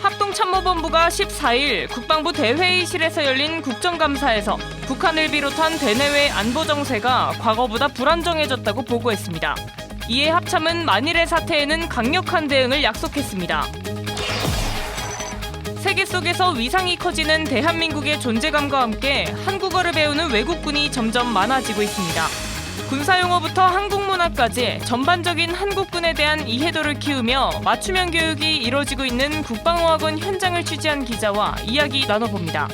합동참모본부가 14일 국방부 대회의실에서 열린 국정감사에서 북한을 비롯한 대내외 안보 정세가 과거보다 불안정해졌다고 보고했습니다. 이에 합참은 만일의 사태에는 강력한 대응을 약속했습니다. 세계 속에서 위상이 커지는 대한민국의 존재감과 함께 한국어를 배우는 외국군이 점점 많아지고 있습니다. 군사용어부터 한국문화까지 전반적인 한국군에 대한 이해도를 키우며 맞춤형 교육이 이뤄지고 있는 국방어학원 현장을 취재한 기자와 이야기 나눠봅니다.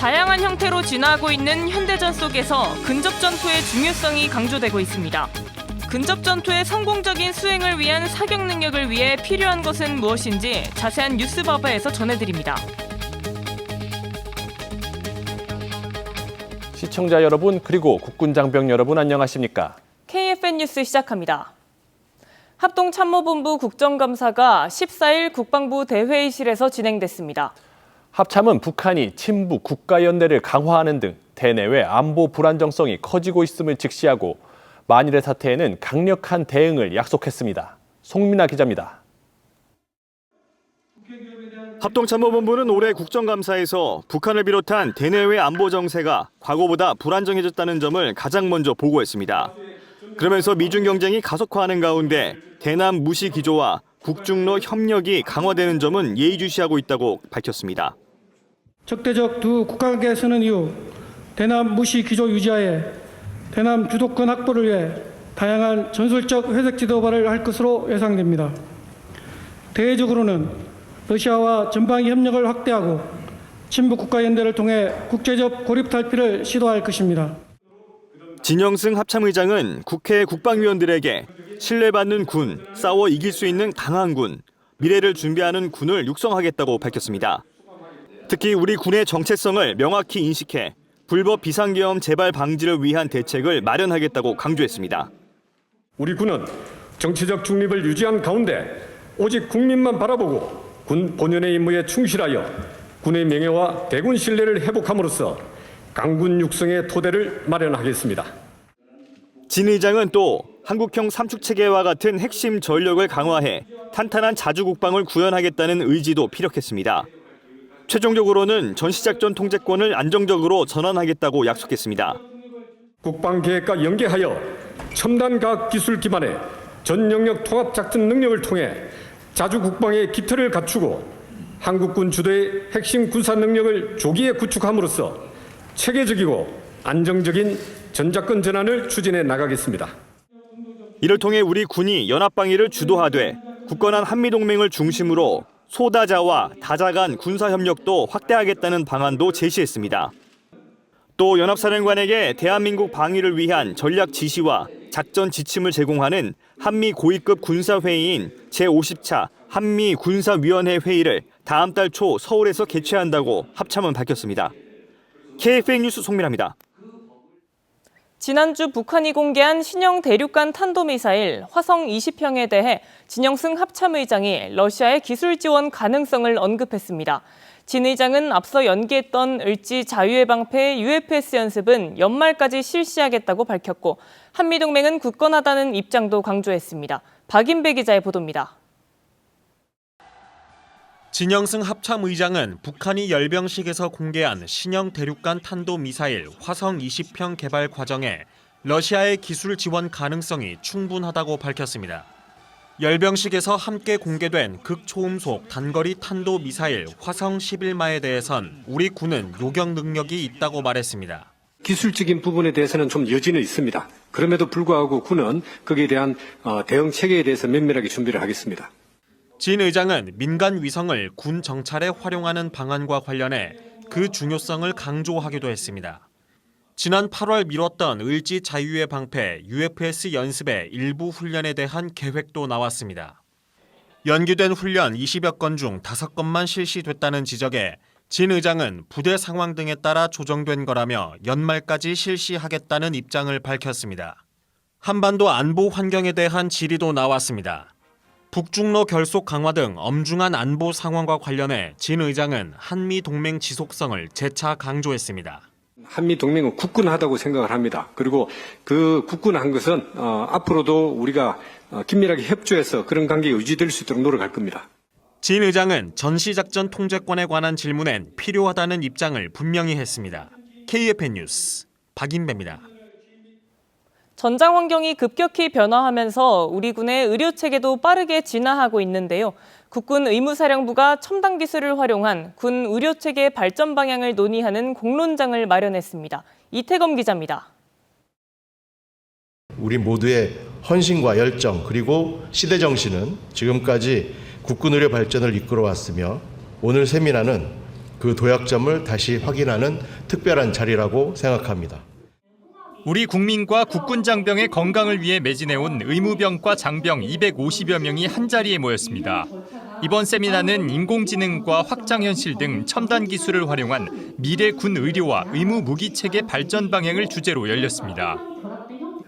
다양한 형태로 진화하고 있는 현대전 속에서 근접전투의 중요성이 강조되고 있습니다. 근접전투의 성공적인 수행을 위한 사격 능력을 위해 필요한 것은 무엇인지 자세한 뉴스바바에서 전해드립니다. 시청자 여러분 그리고 국군 장병 여러분 안녕하십니까? KFN 뉴스 시작합니다. 합동참모본부 국정감사가 14일 국방부 대회의실에서 진행됐습니다. 합참은 북한이 친북 국가연대를 강화하는 등 대내외 안보 불안정성이 커지고 있음을 직시하고 만일의 사태에는 강력한 대응을 약속했습니다. 송민아 기자입니다. 합동참모본부는 올해 국정감사에서 북한을 비롯한 대내외 안보 정세가 과거보다 불안정해졌다는 점을 가장 먼저 보고했습니다. 그러면서 미중 경쟁이 가속화하는 가운데 대남 무시 기조와 북중로 협력이 강화되는 점은 예의주시하고 있다고 밝혔습니다. 적대적 두 국가관계 선언 이후 대남 무시 기조 유지하에 대남 주도권 확보를 위해 다양한 전술적 회색 도발을 할 것으로 예상됩니다. 대외적으로는 러시아와 전방위 협력을 확대하고 친북 국가연대를 통해 국제적 고립 탈피를 시도할 것입니다. 진영승 합참의장은 국회 국방위원들에게 신뢰받는 군, 싸워 이길 수 있는 강한 군, 미래를 준비하는 군을 육성하겠다고 밝혔습니다. 특히 우리 군의 정체성을 명확히 인식해 불법 비상계엄 재발 방지를 위한 대책을 마련하겠다고 강조했습니다. 우리 군은 정치적 중립을 유지한 가운데 오직 국민만 바라보고 군 본연의 임무에 충실하여 군의 명예와 대군 신뢰를 회복함으로써 강군 육성의 토대를 마련하겠습니다. 진 의장은 또 한국형 삼축체계와 같은 핵심 전력을 강화해 탄탄한 자주국방을 구현하겠다는 의지도 피력했습니다. 최종적으로는 전시작전 통제권을 안정적으로 전환하겠다고 약속했습니다. 국방계획과 연계하여 첨단 과학기술 기반의 전 영역 통합작전 능력을 통해 자주국방의 기틀을 갖추고 한국군 주도의 핵심 군사 능력을 조기에 구축함으로써 체계적이고 안정적인 전작권 전환을 추진해 나가겠습니다. 이를 통해 우리 군이 연합방위를 주도하되 굳건한 한미동맹을 중심으로 소다자와 다자 간 군사협력도 확대하겠다는 방안도 제시했습니다. 또 연합사령관에게 대한민국 방위를 위한 전략 지시와 작전 지침을 제공하는 한미 고위급 군사회의인 제50차 한미군사위원회 회의를 다음 달 초 서울에서 개최한다고 합참은 밝혔습니다. KFN 뉴스 송민아입니다. 지난주 북한이 공개한 신형 대륙간 탄도미사일 화성 20형에 대해 진영승 합참의장이 러시아의 기술 지원 가능성을 언급했습니다. 진 의장은 앞서 연기했던 을지 자유의 방패 UFS 연습은 연말까지 실시하겠다고 밝혔고 한미동맹은 굳건하다는 입장도 강조했습니다. 박인배 기자의 보도입니다. 진영승 합참의장은 북한이 열병식에서 공개한 신형 대륙간 탄도미사일 화성 20형 개발 과정에 러시아의 기술 지원 가능성이 충분하다고 밝혔습니다. 열병식에서 함께 공개된 극초음속 단거리 탄도미사일 화성 11마에 대해선 우리 군은 요격 능력이 있다고 말했습니다. 기술적인 부분에 대해서는 좀 여지는 있습니다. 그럼에도 불구하고 군은 거기에 대한 대응 체계에 대해서 면밀하게 준비를 하겠습니다. 진 의장은 민간 위성을 군 정찰에 활용하는 방안과 관련해 그 중요성을 강조하기도 했습니다. 지난 8월 미뤘던 을지 자유의 방패 UFS 연습의 일부 훈련에 대한 계획도 나왔습니다. 연기된 훈련 20여 건 중 5건만 실시됐다는 지적에 진 의장은 부대 상황 등에 따라 조정된 거라며 연말까지 실시하겠다는 입장을 밝혔습니다. 한반도 안보 환경에 대한 질의도 나왔습니다. 북중로 결속 강화 등 엄중한 안보 상황과 관련해 진 의장은 한미 동맹 지속성을 재차 강조했습니다. 한미 동맹은 굳건하다고 생각을 합니다. 그리고 그 굳건한 것은 앞으로도 우리가 긴밀하게 협조해서 그런 관계가 유지될 수 있도록 노력할 겁니다. 진 의장은 전시작전 통제권에 관한 질문엔 필요하다는 입장을 분명히 했습니다. KFN 뉴스 박인배입니다. 전장 환경이 급격히 변화하면서 우리 군의 의료 체계도 빠르게 진화하고 있는데요. 국군 의무사령부가 첨단 기술을 활용한 군 의료 체계 발전 방향을 논의하는 공론장을 마련했습니다. 이태검 기자입니다. 우리 모두의 헌신과 열정 그리고 시대 정신은 지금까지 국군 의료 발전을 이끌어왔으며 오늘 세미나는 그 도약점을 다시 확인하는 특별한 자리라고 생각합니다. 우리 국민과 국군 장병의 건강을 위해 매진해온 의무병과 장병 250여 명이 한자리에 모였습니다. 이번 세미나는 인공지능과 확장현실 등 첨단 기술을 활용한 미래 군 의료와 의무 무기 체계 발전 방향을 주제로 열렸습니다.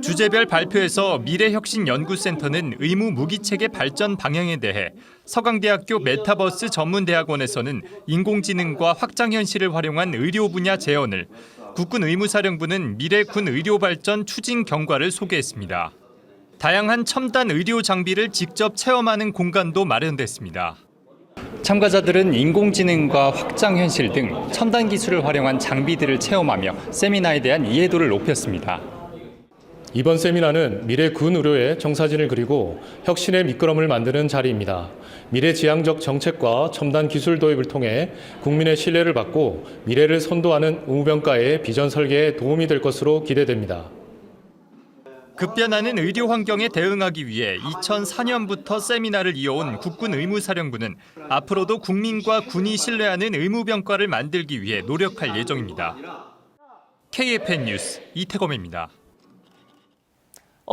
주제별 발표에서 미래혁신연구센터는 의무 무기 체계 발전 방향에 대해, 서강대학교 메타버스 전문대학원에서는 인공지능과 확장현실을 활용한 의료 분야 재현을, 국군 의무사령부는 미래 군 의료 발전 추진 경과를 소개했습니다. 다양한 첨단 의료 장비를 직접 체험하는 공간도 마련됐습니다. 참가자들은 인공지능과 확장현실 등 첨단 기술을 활용한 장비들을 체험하며 세미나에 대한 이해도를 높였습니다. 이번 세미나는 미래 군 의료의 정사진을 그리고 혁신의 미끄럼을 만드는 자리입니다. 미래지향적 정책과 첨단 기술 도입을 통해 국민의 신뢰를 받고 미래를 선도하는 의무병과의 비전 설계에 도움이 될 것으로 기대됩니다. 급변하는 의료 환경에 대응하기 위해 2004년부터 세미나를 이어온 국군 의무사령부는 앞으로도 국민과 군이 신뢰하는 의무병과를 만들기 위해 노력할 예정입니다. KFN 뉴스 이태검입니다.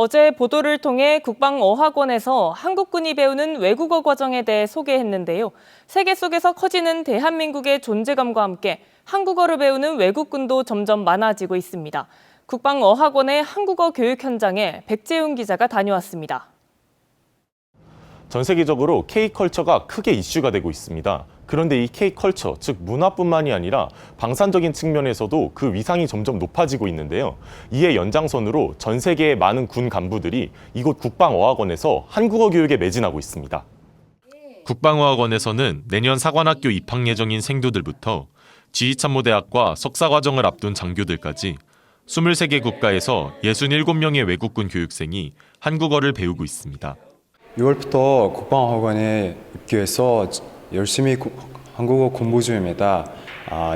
어제 보도를 통해 국방어학원에서 한국군이 배우는 외국어 과정에 대해 소개했는데요. 세계 속에서 커지는 대한민국의 존재감과 함께 한국어를 배우는 외국군도 점점 많아지고 있습니다. 국방어학원의 한국어 교육 현장에 백재훈 기자가 다녀왔습니다. 전 세계적으로 K컬처가 크게 이슈가 되고 있습니다. 그런데 이 K컬처, 즉 문화뿐만이 아니라 방산적인 측면에서도 그 위상이 점점 높아지고 있는데요. 이에 연장선으로 전 세계의 많은 군 간부들이 이곳 국방어학원에서 한국어 교육에 매진하고 있습니다. 국방어학원에서는 내년 사관학교 입학 예정인 생도들부터 지휘참모대학과 석사과정을 앞둔 장교들까지 23개 국가에서 67명의 외국군 교육생이 한국어를 배우고 있습니다. 6월부터 국방어학원에 입교해서 열심히 한국어 공부 중입니다.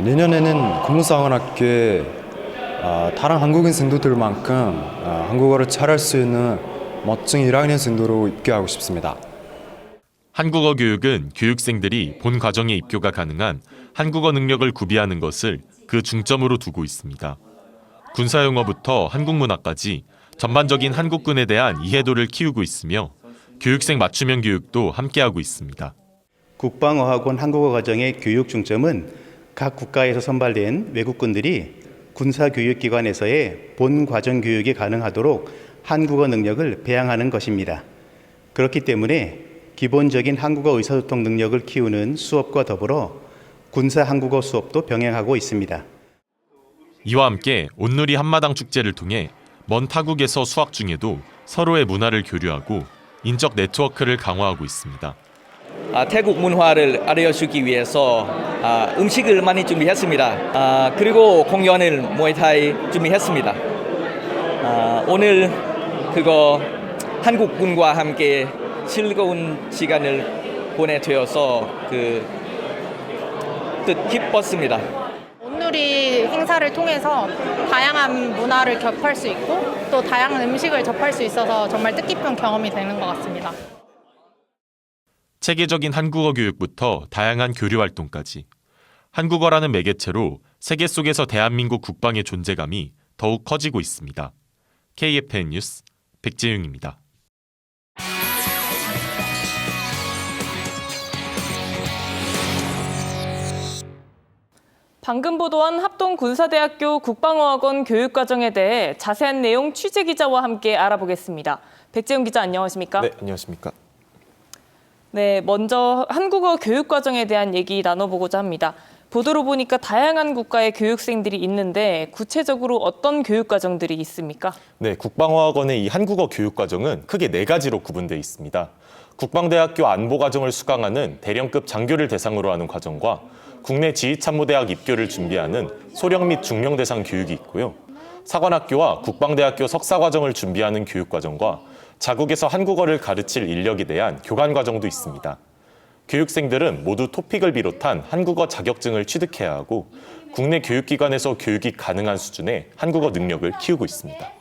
내년에는 군무사관학교에 다른 한국인 생도들만큼 한국어를 잘할 수 있는 멋진 1학년 생도로 입교하고 싶습니다. 한국어 교육은 교육생들이 본 과정에 입교가 가능한 한국어 능력을 구비하는 것을 그 중점으로 두고 있습니다. 군사용어부터 한국문화까지 전반적인 한국군에 대한 이해도를 키우고 있으며 교육생 맞춤형 교육도 함께하고 있습니다. 국방어학원 한국어 과정의 교육 중점은 각 국가에서 선발된 외국군들이 군사교육기관에서의 본 과정 교육이 가능하도록 한국어 능력을 배양하는 것입니다. 그렇기 때문에 기본적인 한국어 의사소통 능력을 키우는 수업과 더불어 군사 한국어 수업도 병행하고 있습니다. 이와 함께 온누리 한마당 축제를 통해 먼 타국에서 수학 중에도 서로의 문화를 교류하고 인적 네트워크를 강화하고 있습니다. 태국 문화를 알려주기 위해서 음식을 많이 준비했습니다. 그리고 공연을 무에타이 준비했습니다. 오늘 한국군과 함께 즐거운 시간을 보내되어서 뜻 기뻤습니다. 온누리 행사를 통해서 다양한 문화를 접할 수 있고 또 다양한 음식을 접할 수 있어서 정말 뜻깊은 경험이 되는 것 같습니다. 체계적인 한국어 교육부터 다양한 교류 활동까지 한국어라는 매개체로 세계 속에서 대한민국 국방의 존재감이 더욱 커지고 있습니다. KFN 뉴스 백재윤입니다. 방금 보도한 합동군사대학교 국방어학원 교육과정에 대해 자세한 내용 취재 기자와 함께 알아보겠습니다. 백재훈 기자 안녕하십니까? 네, 안녕하십니까? 네, 먼저 한국어 교육과정에 대한 얘기 나눠보고자 합니다. 보도로 보니까 다양한 국가의 교육생들이 있는데 구체적으로 어떤 교육과정들이 있습니까? 네, 국방어학원의 이 한국어 교육과정은 크게 4가지로 구분되어 있습니다. 국방대학교 안보과정을 수강하는 대령급 장교를 대상으로 하는 과정과 국내 지휘참모대학 입교를 준비하는 소령 및 중령 대상 교육이 있고요. 사관학교와 국방대학교 석사과정을 준비하는 교육과정과 자국에서 한국어를 가르칠 인력에 대한 교관과정도 있습니다. 교육생들은 모두 토픽을 비롯한 한국어 자격증을 취득해야 하고 국내 교육기관에서 교육이 가능한 수준의 한국어 능력을 키우고 있습니다.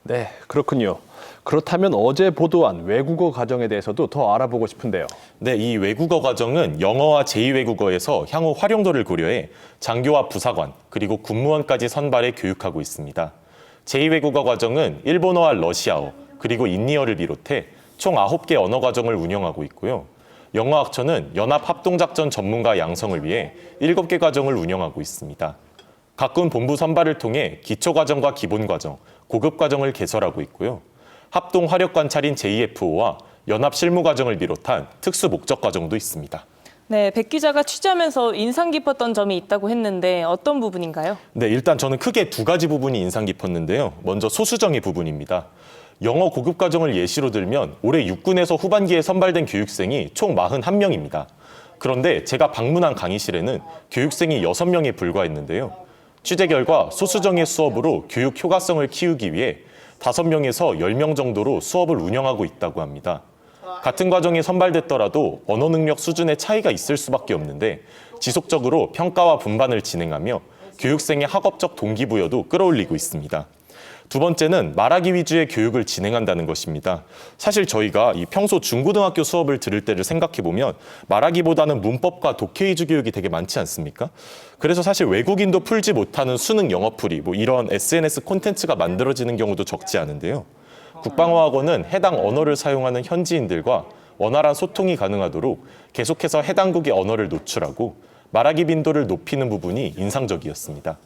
네, 그렇군요. 그렇다면 어제 보도한 외국어 과정에 대해서도 더 알아보고 싶은데요. 네, 이 외국어 과정은 영어와 제2외국어에서 향후 활용도를 고려해 장교와 부사관, 그리고 군무원까지 선발해 교육하고 있습니다. 제2외국어 과정은 일본어와 러시아어, 그리고 인디어를 비롯해 총 9개 언어 과정을 운영하고 있고요. 영어학처는 연합합동작전 전문가 양성을 위해 7개 과정을 운영하고 있습니다. 각군 본부 선발을 통해 기초과정과 기본과정, 고급과정을 개설하고 있고요. 합동화력관찰인 JFO와 연합실무과정을 비롯한 특수목적과정도 있습니다. 네, 백 기자가 취재하면서 인상 깊었던 점이 있다고 했는데 어떤 부분인가요? 네, 일단 저는 크게 두 가지 부분이 인상 깊었는데요. 먼저 소수정예 부분입니다. 영어 고급과정을 예시로 들면 올해 육군에서 후반기에 선발된 교육생이 총 41명입니다. 그런데 제가 방문한 강의실에는 교육생이 6명에 불과했는데요. 취재 결과 소수정예 수업으로 교육 효과성을 키우기 위해 5명에서 10명 정도로 수업을 운영하고 있다고 합니다. 같은 과정이 선발됐더라도 언어 능력 수준의 차이가 있을 수밖에 없는데 지속적으로 평가와 분반을 진행하며 교육생의 학업적 동기부여도 끌어올리고 있습니다. 두 번째는 말하기 위주의 교육을 진행한다는 것입니다. 사실 저희가 이 평소 중고등학교 수업을 들을 때를 생각해보면 말하기보다는 문법과 독해 위주 교육이 되게 많지 않습니까? 그래서 사실 외국인도 풀지 못하는 수능 영어풀이 이런 SNS 콘텐츠가 만들어지는 경우도 적지 않은데요. 국방어학원은 해당 언어를 사용하는 현지인들과 원활한 소통이 가능하도록 계속해서 해당국의 언어를 노출하고 말하기 빈도를 높이는 부분이 인상적이었습니다.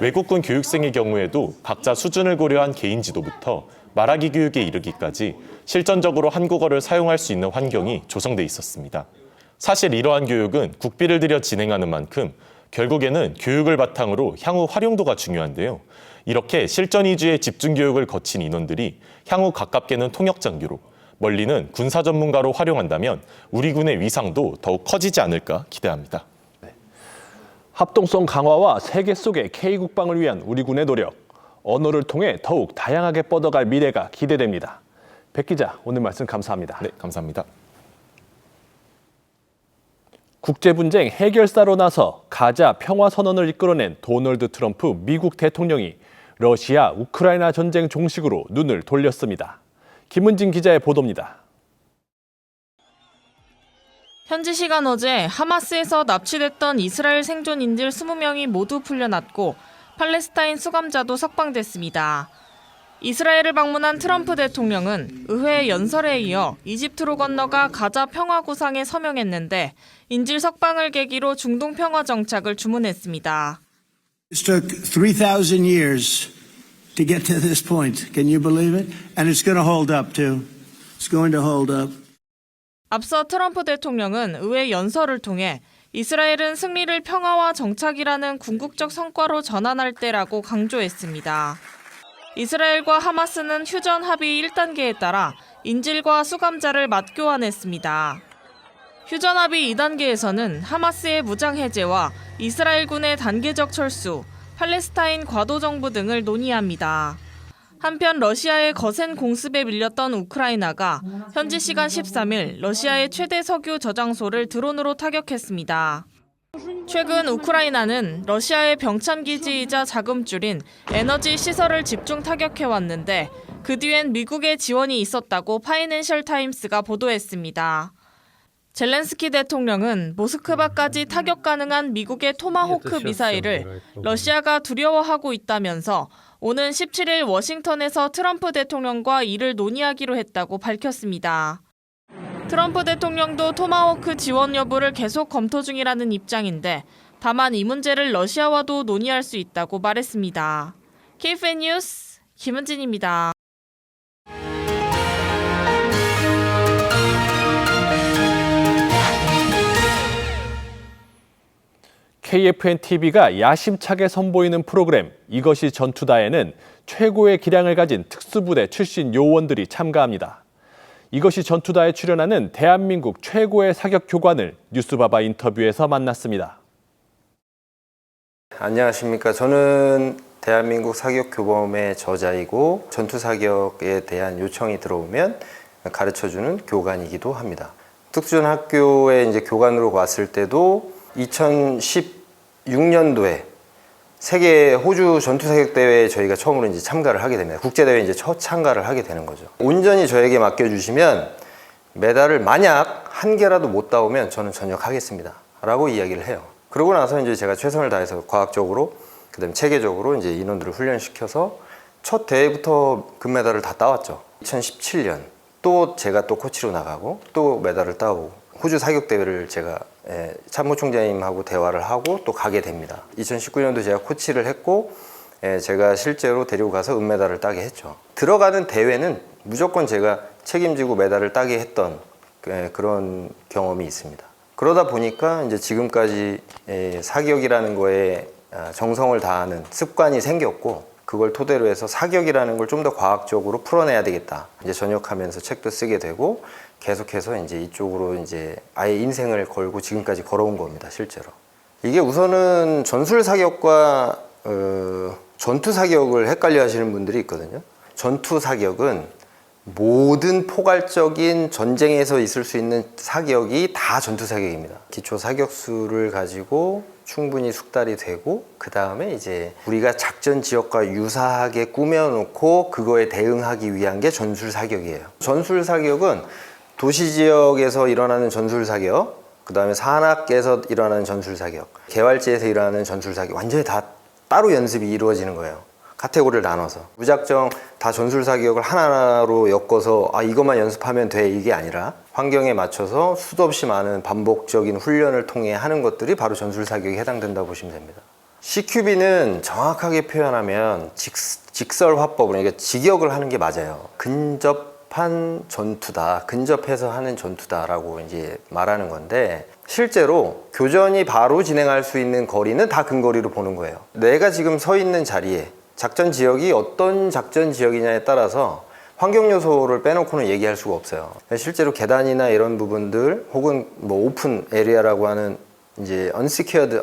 외국군 교육생의 경우에도 각자 수준을 고려한 개인 지도부터 말하기 교육에 이르기까지 실전적으로 한국어를 사용할 수 있는 환경이 조성돼 있었습니다. 사실 이러한 교육은 국비를 들여 진행하는 만큼 결국에는 교육을 바탕으로 향후 활용도가 중요한데요. 이렇게 실전 위주의 집중 교육을 거친 인원들이 향후 가깝게는 통역장교로, 멀리는 군사 전문가로 활용한다면 우리 군의 위상도 더욱 커지지 않을까 기대합니다. 합동성 강화와 세계 속의 K국방을 위한 우리 군의 노력, 언어를 통해 더욱 다양하게 뻗어갈 미래가 기대됩니다. 백 기자, 오늘 말씀 감사합니다. 네, 감사합니다. 국제분쟁 해결사로 나서 가자 평화선언을 이끌어낸 도널드 트럼프 미국 대통령이 러시아 우크라이나 전쟁 종식으로 눈을 돌렸습니다. 김은진 기자의 보도입니다. 현지 시간 어제 하마스에서 납치됐던 이스라엘 생존인들 20명이 모두 풀려났고 팔레스타인 수감자도 석방됐습니다. 이스라엘을 방문한 트럼프 대통령은 의회 연설에 이어 이집트로 건너가 가자 평화구상에 서명했는데 인질 석방을 계기로 중동 평화 정착을 주문했습니다. It took 3,000 years to get to this point. Can you believe it? And it's going to hold up too. It's going to hold up. 앞서 트럼프 대통령은 의회 연설을 통해 이스라엘은 승리를 평화와 정착이라는 궁극적 성과로 전환할 때라고 강조했습니다. 이스라엘과 하마스는 휴전 합의 1단계에 따라 인질과 수감자를 맞교환했습니다. 휴전 합의 2단계에서는 하마스의 무장 해제와 이스라엘군의 단계적 철수, 팔레스타인 과도 정부 등을 논의합니다. 한편 러시아의 거센 공습에 밀렸던 우크라이나가 현지 시간 13일 러시아의 최대 석유 저장소를 드론으로 타격했습니다. 최근 우크라이나는 러시아의 병참기지이자 자금줄인 에너지 시설을 집중 타격해왔는데 그 뒤엔 미국의 지원이 있었다고 파이낸셜 타임스가 보도했습니다. 젤렌스키 대통령은 모스크바까지 타격 가능한 미국의 토마호크 미사일을 러시아가 두려워하고 있다면서 오는 17일 워싱턴에서 트럼프 대통령과 이를 논의하기로 했다고 밝혔습니다. 트럼프 대통령도 토마호크 지원 여부를 계속 검토 중이라는 입장인데 다만 이 문제를 러시아와도 논의할 수 있다고 말했습니다. KFN 뉴스 김은진입니다. KFN-TV가 야심차게 선보이는 프로그램 이것이 전투다에는 최고의 기량을 가진 특수부대 출신 요원들이 참가합니다. 이것이 전투다에 출연하는 대한민국 최고의 사격 교관을 뉴스바바 인터뷰에서 만났습니다. 안녕하십니까. 저는 대한민국 사격교범의 저자이고 전투사격에 대한 요청이 들어오면 가르쳐주는 교관이기도 합니다. 특수전 학교에 이제 교관으로 왔을 때도 2016년도에 세계 호주 전투사격대회에 저희가 처음으로 이제 참가를 하게 됩니다. 국제대회에 이제 첫 참가를 하게 되는 거죠. 온전히 저에게 맡겨주시면 메달을 만약 한 개라도 못 따오면 저는 전역하겠습니다. 라고 이야기를 해요. 그러고 나서 이제 제가 최선을 다해서 과학적으로, 그 다음에 체계적으로 이제 인원들을 훈련시켜서 첫 대회부터 금메달을 다 따왔죠. 2017년 또 제가 또 코치로 나가고 또 메달을 따오고 호주 사격대회를 제가 참모총장님하고 대화를 하고 또 가게 됩니다. 2019년도 제가 코치를 했고 제가 실제로 데리고 가서 은메달을 따게 했죠. 들어가는 대회는 무조건 제가 책임지고 메달을 따게 했던 그런 경험이 있습니다. 그러다 보니까 이제 지금까지 사격이라는 거에 정성을 다하는 습관이 생겼고 그걸 토대로 해서 사격이라는 걸 좀 더 과학적으로 풀어내야 되겠다. 이제 전역하면서 책도 쓰게 되고 계속해서 이제 이쪽으로 이제 아예 인생을 걸고 지금까지 걸어온 겁니다, 실제로. 이게 우선은 전술 사격과 전투 사격을 헷갈려 하시는 분들이 있거든요. 전투 사격은 모든 포괄적인 전쟁에서 있을 수 있는 사격이 다 전투 사격입니다. 기초 사격수를 가지고 충분히 숙달이 되고 그 다음에 이제 우리가 작전 지역과 유사하게 꾸며놓고 그거에 대응하기 위한 게 전술 사격이에요. 전술 사격은 도시 지역에서 일어나는 전술 사격, 그 다음에 산악에서 일어나는 전술 사격, 개활지에서 일어나는 전술 사격 완전히 다 따로 연습이 이루어지는 거예요. 카테고리를 나눠서 무작정 다 전술 사격을 하나로 엮어서 이것만 연습하면 돼 이게 아니라 환경에 맞춰서 수도 없이 많은 반복적인 훈련을 통해 하는 것들이 바로 전술 사격에 해당된다고 보시면 됩니다. CQB는 정확하게 표현하면 직설 화법으로 그러니까 직역을 하는 게 맞아요. 근접한 전투다, 근접해서 하는 전투다라고 이제 말하는 건데 실제로 교전이 바로 진행할 수 있는 거리는 다 근거리로 보는 거예요. 내가 지금 서 있는 자리에 작전 지역이 어떤 작전 지역이냐에 따라서 환경 요소를 빼놓고는 얘기할 수가 없어요. 실제로 계단이나 이런 부분들 혹은 뭐 오픈 에리아라고 하는 이제 unsecured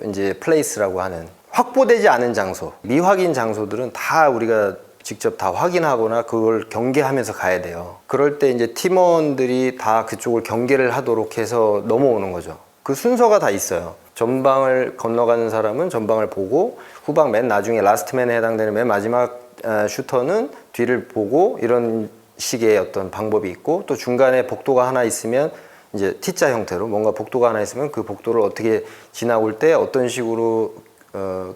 이제 플레이스라고 하는 확보되지 않은 장소, 미확인 장소들은 다 우리가 직접 다 확인하거나 그걸 경계하면서 가야 돼요. 그럴 때 이제 팀원들이 다 그쪽을 경계를 하도록 해서 넘어오는 거죠. 그 순서가 다 있어요. 전방을 건너가는 사람은 전방을 보고 후방 맨 나중에 라스트맨에 해당되는 맨 마지막 슈터는 뒤를 보고 이런 식의 어떤 방법이 있고 또 중간에 복도가 하나 있으면 이제 T자 형태로 뭔가 복도가 하나 있으면 그 복도를 어떻게 지나올 때 어떤 식으로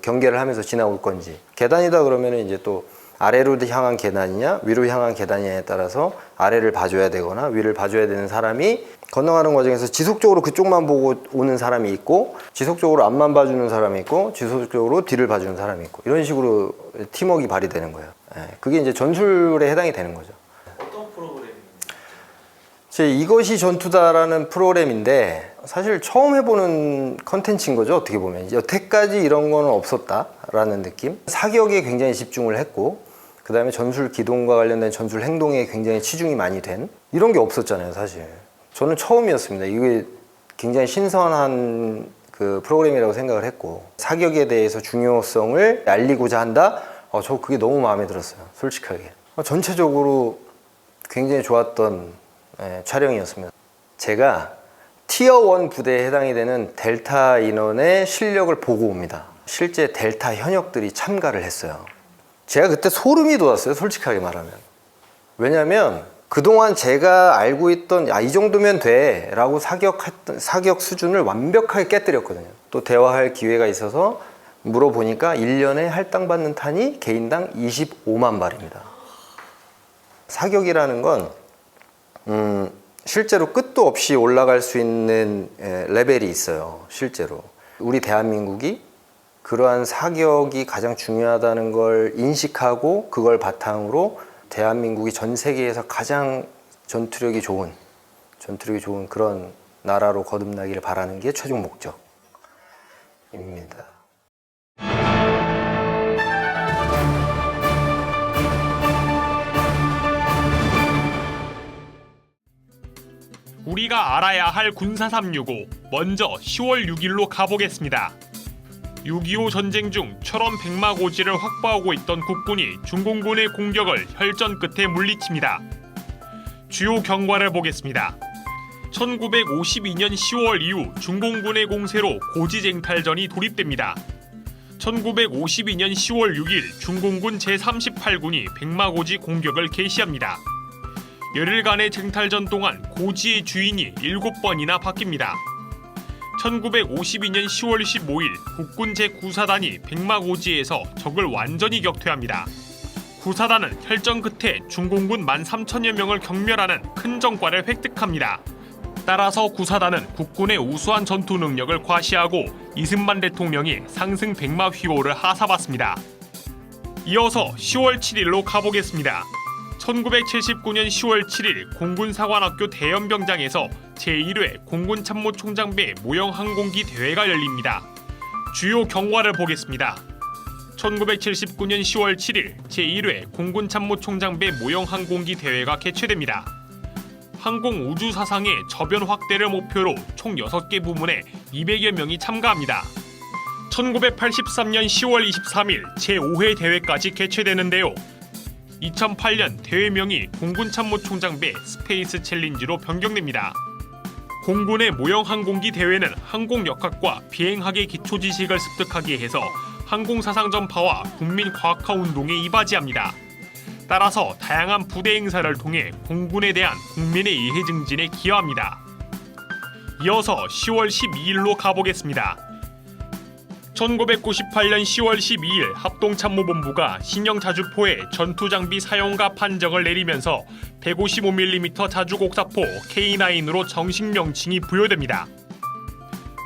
경계를 하면서 지나올 건지 계단이다 그러면 이제 또 아래로 향한 계단이냐 위로 향한 계단이냐에 따라서 아래를 봐줘야 되거나 위를 봐줘야 되는 사람이 건너가는 과정에서 지속적으로 그쪽만 보고 오는 사람이 있고 지속적으로 앞만 봐주는 사람이 있고 지속적으로 뒤를 봐주는 사람이 있고 이런 식으로 팀워크가 발휘되는 거예요. 그게 이제 전술에 해당이 되는 거죠. 어떤 프로그램입니까? 이것이 전투다라는 프로그램인데 사실 처음 해보는 컨텐츠인 거죠. 어떻게 보면 여태까지 이런 거는 없었다라는 느낌. 사격에 굉장히 집중을 했고 그 다음에 전술 기동과 관련된 전술 행동에 굉장히 치중이 많이 된 이런 게 없었잖아요. 사실 저는 처음이었습니다. 이게 굉장히 신선한 그 프로그램이라고 생각을 했고 사격에 대해서 중요성을 알리고자 한다? 저 그게 너무 마음에 들었어요. 솔직하게. 전체적으로 굉장히 좋았던 촬영이었습니다. 제가 티어 1 부대에 해당이 되는 델타 인원의 실력을 보고 옵니다. 실제 델타 현역들이 참가를 했어요. 제가 그때 소름이 돋았어요. 솔직하게 말하면. 왜냐면 그동안 제가 알고 있던 이 정도면 돼 라고 사격 수준을 완벽하게 깨뜨렸거든요. 또 대화할 기회가 있어서 물어보니까 1년에 할당받는 탄이 개인당 25만 발입니다. 사격이라는 건 실제로 끝도 없이 올라갈 수 있는 레벨이 있어요. 실제로 우리 대한민국이 그러한 사격이 가장 중요하다는 걸 인식하고 그걸 바탕으로 대한민국이 전 세계에서 가장 전투력이 좋은 그런 나라로 거듭나기를 바라는 게 최종 목적입니다. 우리가 알아야 할 군사 365, 먼저 10월 6일로 가보겠습니다. 6.25 전쟁 중 철원 백마고지를 확보하고 있던 국군이 중공군의 공격을 혈전 끝에 물리칩니다. 주요 경과를 보겠습니다. 1952년 10월 이후 중공군의 공세로 고지쟁탈전이 돌입됩니다. 1952년 10월 6일 중공군 제38군이 백마고지 공격을 개시합니다. 열흘간의 쟁탈전 동안 고지의 주인이 7번이나 바뀝니다. 1952년 10월 15일 국군 제9사단이 백마고지에서 적을 완전히 격퇴합니다. 9사단은 혈전 끝에 중공군 13,000여 명을 경멸하는 큰 성과를 획득합니다. 따라서 9사단은 국군의 우수한 전투 능력을 과시하고 이승만 대통령이 상승 백마휘호를 하사받습니다. 이어서 10월 7일로 가보겠습니다. 1979년 10월 7일 공군사관학교 대연병장에서 제1회 공군참모총장배 모형항공기 대회가 열립니다. 주요 경과를 보겠습니다. 1979년 10월 7일 제1회 공군참모총장배 모형항공기 대회가 개최됩니다. 항공 우주 사상의 저변 확대를 목표로 총 6개 부문에 200여 명이 참가합니다. 1983년 10월 23일 제5회 대회까지 개최되는데요. 2008년 대회명이 공군참모총장배 스페이스 챌린지로 변경됩니다. 공군의 모형항공기 대회는 항공역학과 비행학의 기초지식을 습득하게 해서 항공사상 전파와 국민과학화 운동에 이바지합니다. 따라서 다양한 부대 행사를 통해 공군에 대한 국민의 이해 증진에 기여합니다. 이어서 10월 12일로 가보겠습니다. 1998년 10월 12일 합동참모본부가 신형 자주포의 전투장비 사용가 판정을 내리면서 155mm 자주곡사포 K9으로 정식 명칭이 부여됩니다.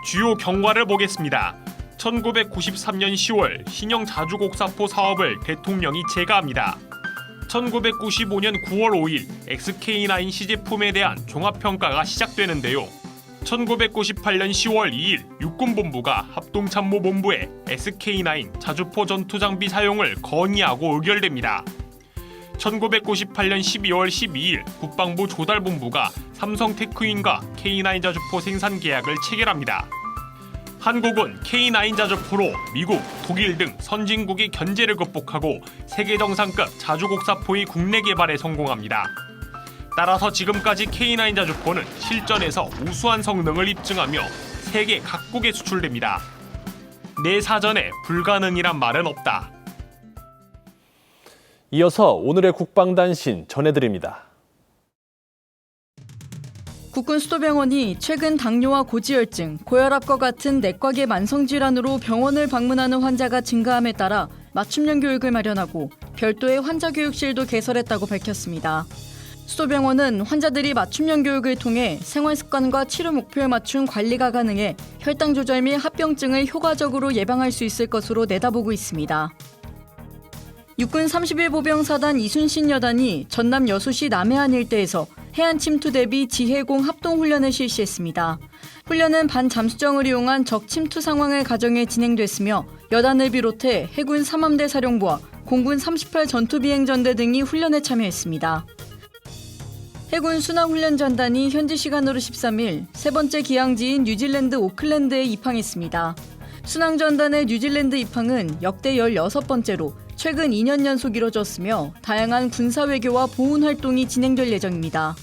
주요 경과를 보겠습니다. 1993년 10월 신형 자주곡사포 사업을 대통령이 재가합니다. 1995년 9월 5일 XK9 시제품에 대한 종합평가가 시작되는데요. 1998년 10월 2일 육군본부가 합동참모본부에 SK9 자주포 전투장비 사용을 건의하고 의결됩니다. 1998년 12월 12일 국방부 조달본부가 삼성 테크윈과 K9 자주포 생산 계약을 체결합니다. 한국은 K9 자주포로 미국, 독일 등 선진국의 견제를 극복하고 세계 정상급 자주곡사포의 국내 개발에 성공합니다. 따라서 지금까지 K9 자주포는 실전에서 우수한 성능을 입증하며 세계 각국에 수출됩니다. 내 사전에 불가능이란 말은 없다. 이어서 오늘의 국방단신 전해드립니다. 국군 수도병원이 최근 당뇨와 고지혈증, 고혈압과 같은 내과계 만성질환으로 병원을 방문하는 환자가 증가함에 따라 맞춤형 교육을 마련하고 별도의 환자교육실도 개설했다고 밝혔습니다. 수도병원은 환자들이 맞춤형 교육을 통해 생활습관과 치료 목표에 맞춘 관리가 가능해 혈당 조절 및 합병증을 효과적으로 예방할 수 있을 것으로 내다보고 있습니다. 육군 31보병사단 이순신 여단이 전남 여수시 남해안 일대에서 해안 침투 대비 지해공 합동훈련을 실시했습니다. 훈련은 반잠수정을 이용한 적 침투 상황을 가정해 진행됐으며 여단을 비롯해 해군 3함대 사령부와 공군 38 전투비행전대 등이 훈련에 참여했습니다. 해군 순항훈련전단이 현지 시간으로 13일 세 번째 기항지인 뉴질랜드 오클랜드에 입항했습니다. 순항전단의 뉴질랜드 입항은 역대 16번째로 최근 2년 연속 이뤄졌으며 다양한 군사외교와 보훈 활동이 진행될 예정입니다.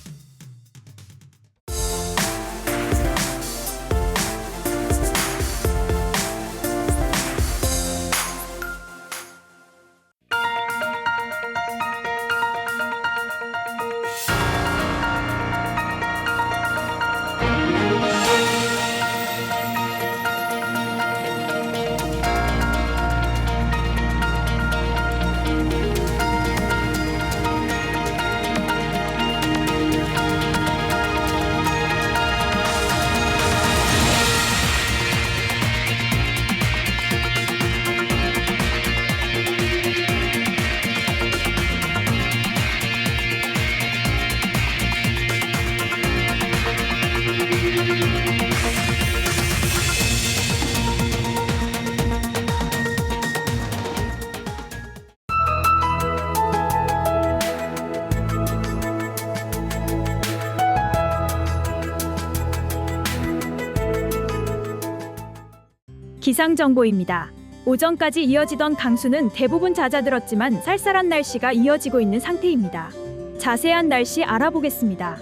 기상정보입니다. 오전까지 이어지던 강수는 대부분 잦아들었지만 쌀쌀한 날씨가 이어지고 있는 상태입니다. 자세한 날씨 알아보겠습니다.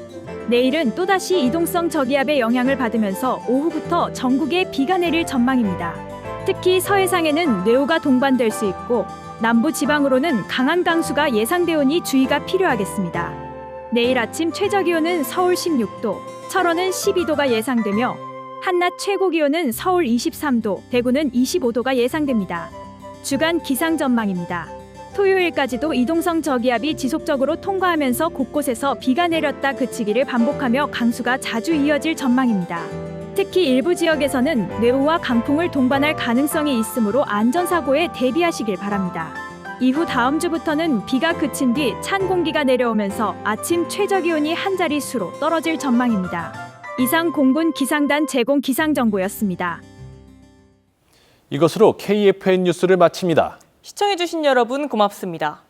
내일은 또다시 이동성 저기압의 영향을 받으면서 오후부터 전국에 비가 내릴 전망입니다. 특히 서해상에는 뇌우가 동반될 수 있고 남부 지방으로는 강한 강수가 예상되오니 주의가 필요하겠습니다. 내일 아침 최저기온은 서울 16도, 철원은 12도가 예상되며 한낮 최고기온은 서울 23도, 대구는 25도가 예상됩니다. 주간 기상 전망입니다. 토요일까지도 이동성 저기압이 지속적으로 통과하면서 곳곳에서 비가 내렸다 그치기를 반복하며 강수가 자주 이어질 전망입니다. 특히 일부 지역에서는 뇌우와 강풍을 동반할 가능성이 있으므로 안전사고에 대비하시길 바랍니다. 이후 다음 주부터는 비가 그친 뒤 찬 공기가 내려오면서 아침 최저기온이 한 자릿수로 떨어질 전망입니다. 이상 공군 기상단 제공 기상정보였습니다. 이것으로 KFN 뉴스를 마칩니다. 시청해주신 여러분 고맙습니다.